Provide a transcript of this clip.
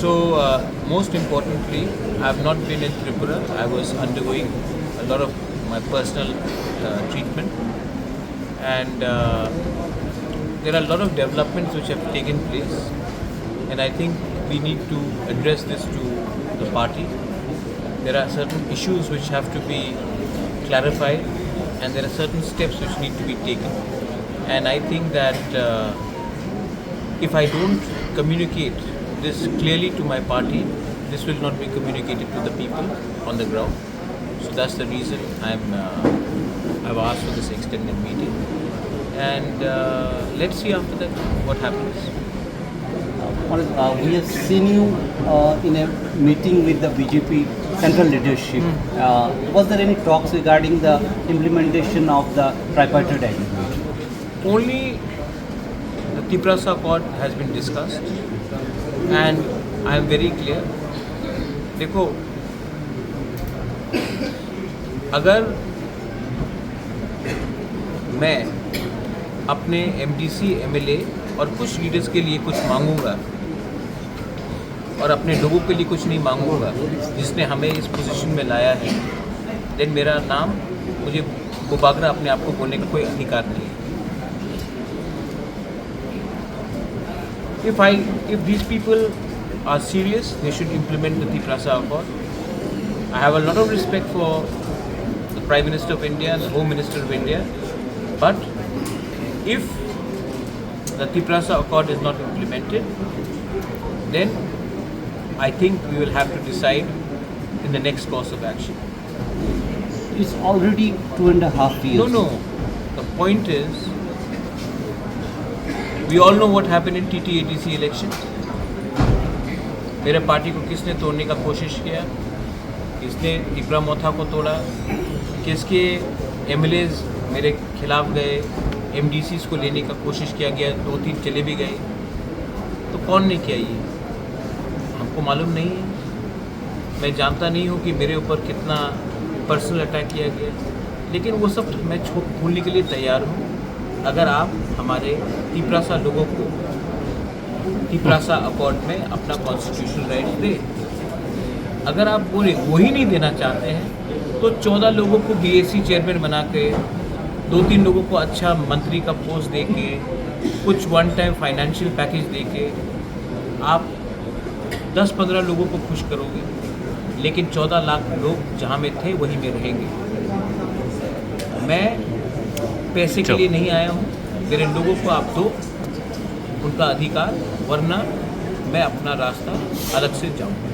Most importantly, I have not been in Tripura. I was undergoing a lot of my personal treatment, and there are a lot of developments which have taken place, and I think we need to address this to the party. There are certain issues which have to be clarified, and there are certain steps which need to be taken. And I think that if I don't communicate this clearly to my party, this will not be communicated to the people on the ground. So that's the reason I've asked for this extended meeting, and let's see after that what happens. We have seen you in a meeting with the BJP central leadership. Was there any talks regarding the implementation of the tripartite agreement? Only the Tiprasa Accord has been discussed, and I am very clear. देखो, अगर मैं अपने MDC, MLA और कुछ leaders के लिए कुछ मांगूंगा और अपने लोगों के लिए कुछ नहीं मांगूंगा, जिसने हमें इस पोजीशन में लाया है, देन मेरा नाम, मुझे बुबागरा अपने आप को बोलने का कोई अधिकार नहीं है. If these people are serious, they should implement the Tiprasa Accord. I have a lot of respect for the Prime Minister of India and the Home Minister of India, but if the Tiprasa Accord is not implemented, then I think we will have to decide in the next course of action. It's already 2.5 years. No. The point is, we all know what happened in TTATC elections. मेरे party को किसने तोड़ने का कोशिश किया, किसने टिपरा मोथा को तोड़ा, किसके MLAs मेरे खिलाफ गए, MDCs को लेने का कोशिश किया गया, 2-3 चले भी गए. तो कौन ने किया ये हमको मालूम नहीं है. मैं जानता नहीं हूँ कि मेरे ऊपर कितना पर्सनल अटैक किया गया, लेकिन वो सब मैं भूलने के लिए तैयार हूँ अगर आप हमारे तिपरासा लोगों को तिपरासा अकॉर्ड में अपना कॉन्स्टिट्यूशनल राइट दे. अगर आप वो ही नहीं देना चाहते हैं तो 14 लोगों को BSc चेयरमैन बना के, 2-3 लोगों को अच्छा मंत्री का पोस्ट दे के, कुछ वन टाइम फाइनेंशियल पैकेज दे के आप 10-15 लोगों को खुश करोगे, लेकिन 14 लाख लोग जहाँ में थे वहीं में रहेंगे. मैं पैसे के लिए नहीं आया हूँ. मेरे लोगों को आप दो उनका अधिकार, वरना मैं अपना रास्ता अलग से जाऊँगा.